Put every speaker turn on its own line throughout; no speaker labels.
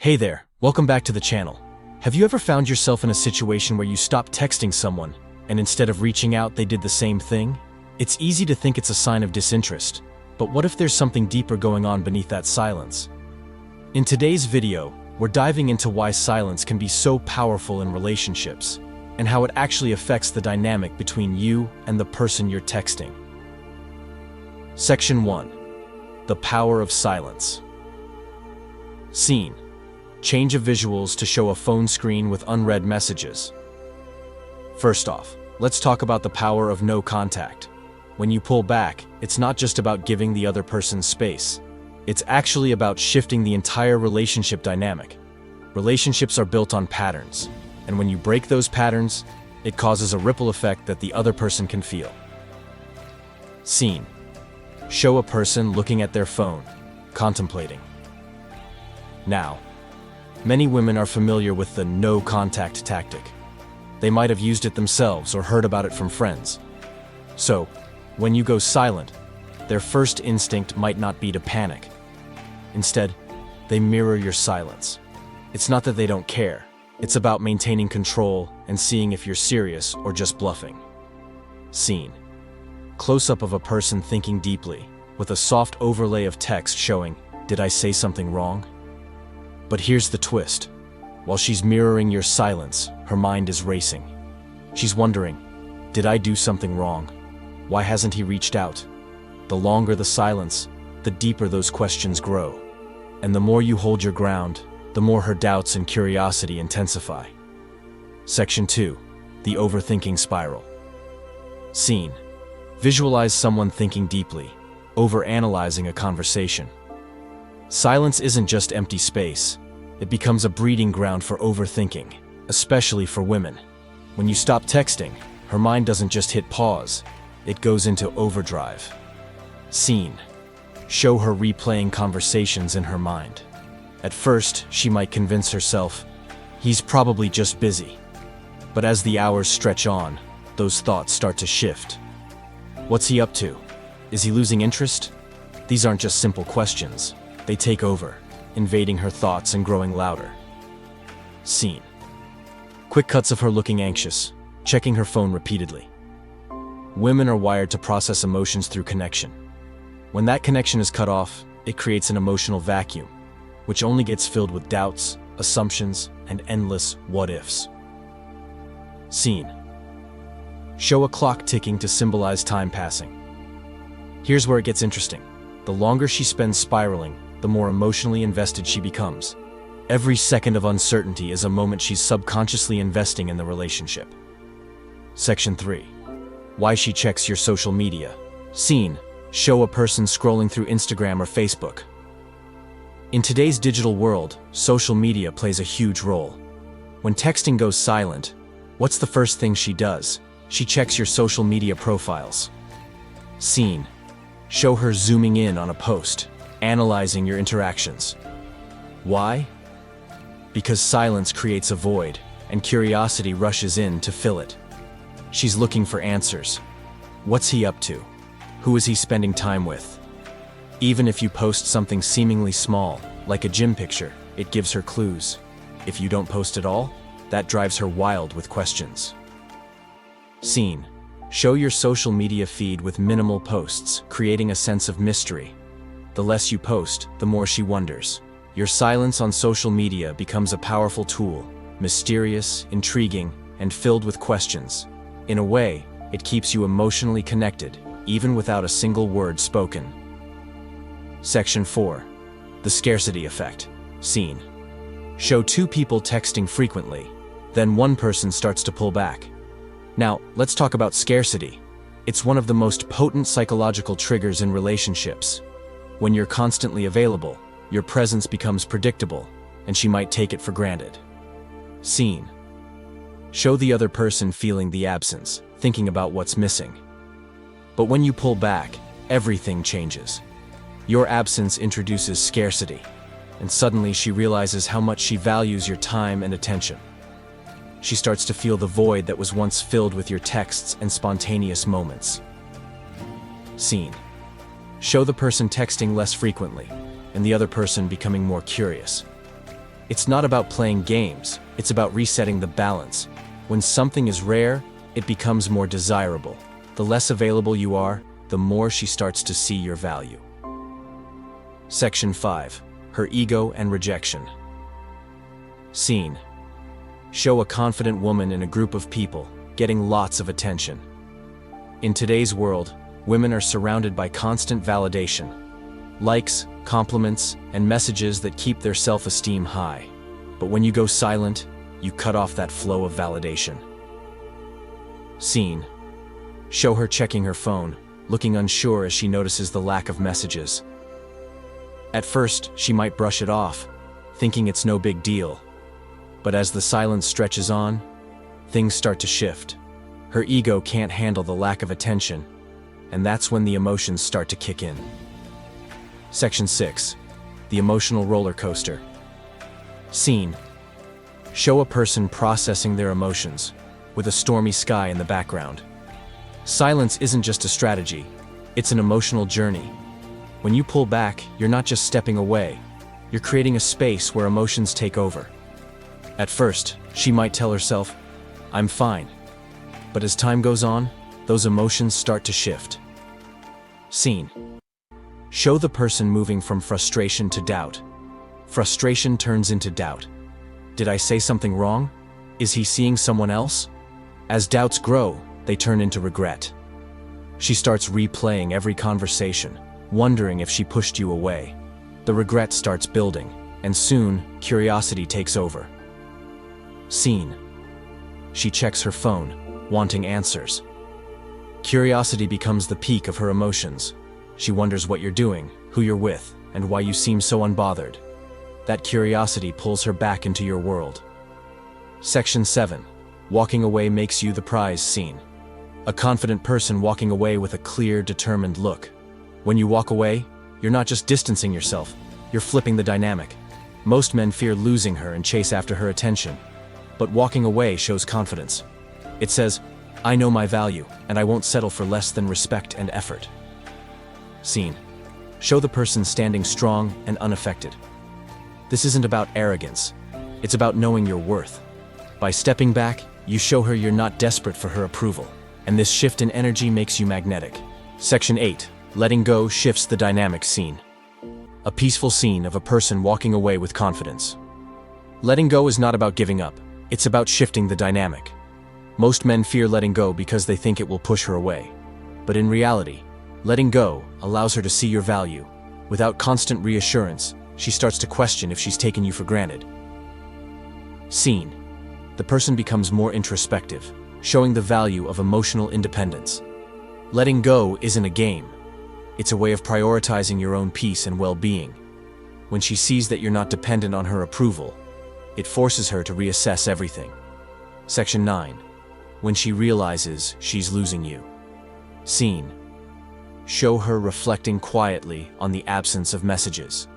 Hey there, welcome back to the channel. Have you ever found yourself in a situation where you stopped texting someone, and instead of reaching out, they did the same thing? It's easy to think it's a sign of disinterest, but what if there's something deeper going on beneath that silence? In today's video, we're diving into why silence can be so powerful in relationships, and how it actually affects the dynamic between you and the person you're texting. Section 1. The power of silence. Scene. Change of visuals to show a phone screen with unread messages. First off, let's talk about the power of no contact. When you pull back, it's not just about giving the other person space. It's actually about shifting the entire relationship dynamic. Relationships are built on patterns, and when you break those patterns, it causes a ripple effect that the other person can feel. Scene. Show a person looking at their phone, contemplating. Now, many women are familiar with the no contact tactic. They might have used it themselves or heard about it from friends. So, when you go silent, their first instinct might not be to panic. Instead, they mirror your silence. It's not that they don't care. It's about maintaining control and seeing if you're serious or just bluffing. Scene. Close-up of a person thinking deeply, with a soft overlay of text showing, "Did I say something wrong?" But here's the twist. While she's mirroring your silence, her mind is racing. She's wondering, did I do something wrong? Why hasn't he reached out? The longer the silence, the deeper those questions grow. And the more you hold your ground, the more her doubts and curiosity intensify. Section 2. The overthinking spiral. Scene. Visualize someone thinking deeply, overanalyzing a conversation. Silence isn't just empty space. It becomes a breeding ground for overthinking, especially for women. When you stop texting, her mind doesn't just hit pause, it goes into overdrive. Scene. Show her replaying conversations in her mind. At first, she might convince herself, he's probably just busy. But as the hours stretch on, those thoughts start to shift. What's he up to? Is he losing interest? These aren't just simple questions. They take over, invading her thoughts and growing louder. Scene. Quick cuts of her looking anxious, checking her phone repeatedly. Women are wired to process emotions through connection. When that connection is cut off, it creates an emotional vacuum, which only gets filled with doubts, assumptions, and endless what-ifs. Scene. Show a clock ticking to symbolize time passing. Here's where it gets interesting. The longer she spends spiraling, the more emotionally invested she becomes. Every second of uncertainty is a moment she's subconsciously investing in the relationship. Section 3. Why she checks your social media. Scene. Show a person scrolling through Instagram or Facebook. In today's digital world, social media plays a huge role. When texting goes silent, what's the first thing she does? She checks your social media profiles. Scene. Show her zooming in on a post, analyzing your interactions. Why? Because silence creates a void, and curiosity rushes in to fill it. She's looking for answers. What's he up to? Who is he spending time with? Even if you post something seemingly small, like a gym picture, it gives her clues. If you don't post at all, that drives her wild with questions. Scene. Show your social media feed with minimal posts, creating a sense of mystery. The less you post, the more she wonders. Your silence on social media becomes a powerful tool, mysterious, intriguing, and filled with questions. In a way, it keeps you emotionally connected, even without a single word spoken. Section 4. The scarcity effect. Scene. Show two people texting frequently, then one person starts to pull back. Now, let's talk about scarcity. It's one of the most potent psychological triggers in relationships. When you're constantly available, your presence becomes predictable, and she might take it for granted. Scene. Show the other person feeling the absence, thinking about what's missing. But when you pull back, everything changes. Your absence introduces scarcity, and suddenly she realizes how much she values your time and attention. She starts to feel the void that was once filled with your texts and spontaneous moments. Scene. Show the person texting less frequently, and the other person becoming more curious. It's not about playing games, it's about resetting the balance. When something is rare, it becomes more desirable. The less available you are, the more she starts to see your value. Section 5. Her ego and rejection. Scene. Show a confident woman in a group of people, getting lots of attention. In today's world, women are surrounded by constant validation. Likes, compliments, and messages that keep their self-esteem high. But when you go silent, you cut off that flow of validation. Scene. Show her checking her phone, looking unsure as she notices the lack of messages. At first, she might brush it off, thinking it's no big deal. But as the silence stretches on, things start to shift. Her ego can't handle the lack of attention, and that's when the emotions start to kick in. Section 6. The emotional roller coaster. Scene. Show a person processing their emotions, with a stormy sky in the background. Silence isn't just a strategy, it's an emotional journey. When you pull back, you're not just stepping away, you're creating a space where emotions take over. At first, she might tell herself, "I'm fine." But as time goes on, those emotions start to shift. Scene. Show the person moving from frustration to doubt. Frustration turns into doubt. Did I say something wrong? Is he seeing someone else? As doubts grow, they turn into regret. She starts replaying every conversation, wondering if she pushed you away. The regret starts building, and soon, curiosity takes over. Scene. She checks her phone, wanting answers. Curiosity becomes the peak of her emotions. She wonders what you're doing, who you're with, and why you seem so unbothered. That curiosity pulls her back into your world. Section 7. Walking away makes you the prize. Scene. A confident person walking away with a clear, determined look. When you walk away, you're not just distancing yourself, you're flipping the dynamic. Most men fear losing her and chase after her attention. But walking away shows confidence. It says, "I know my value, and I won't settle for less than respect and effort." Scene. Show the person standing strong and unaffected. This isn't about arrogance. It's about knowing your worth. By stepping back, you show her you're not desperate for her approval, and this shift in energy makes you magnetic. Section 8. Letting go shifts the dynamic. Scene. A peaceful scene of a person walking away with confidence. Letting go is not about giving up. It's about shifting the dynamic. Most men fear letting go because they think it will push her away. But in reality, letting go allows her to see your value. Without constant reassurance, she starts to question if she's taken you for granted. Scene. The person becomes more introspective, showing the value of emotional independence. Letting go isn't a game. It's a way of prioritizing your own peace and well-being. When she sees that you're not dependent on her approval, it forces her to reassess everything. Section 9. When she realizes she's losing you. Scene. Show her reflecting quietly on the absence of messages.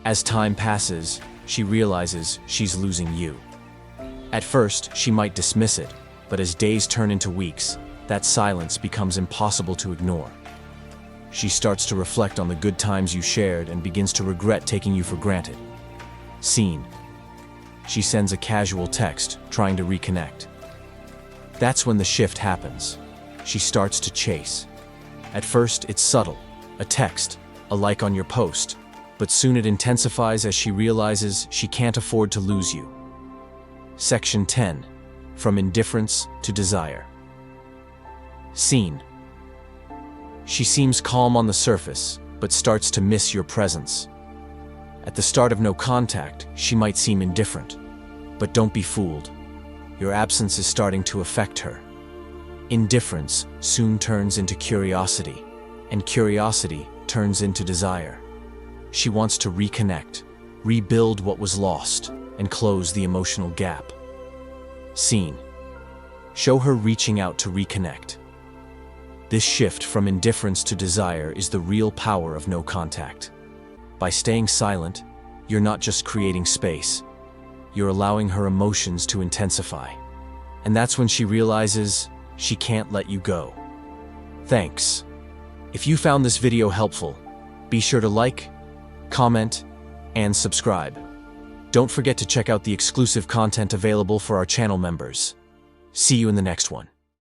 As time passes, she realizes she's losing you. At first, she might dismiss it, but as days turn into weeks, that silence becomes impossible to ignore. She starts to reflect on the good times you shared and begins to regret taking you for granted. Scene. She sends a casual text, trying to reconnect. That's when the shift happens. She starts to chase. At first, it's subtle, a text, a like on your post, but soon it intensifies as she realizes she can't afford to lose you. Section 10. From indifference to desire. Scene. She seems calm on the surface, but starts to miss your presence. At the start of no contact, she might seem indifferent. But don't be fooled. Your absence is starting to affect her. Indifference soon turns into curiosity, and curiosity turns into desire. She wants to reconnect, rebuild what was lost, and close the emotional gap. Scene. Show her reaching out to reconnect. This shift from indifference to desire is the real power of no contact. By staying silent, you're not just creating space, you're allowing her emotions to intensify. And that's when she realizes she can't let you go. Thanks. If you found this video helpful, be sure to like, comment, and subscribe. Don't forget to check out the exclusive content available for our channel members. See you in the next one.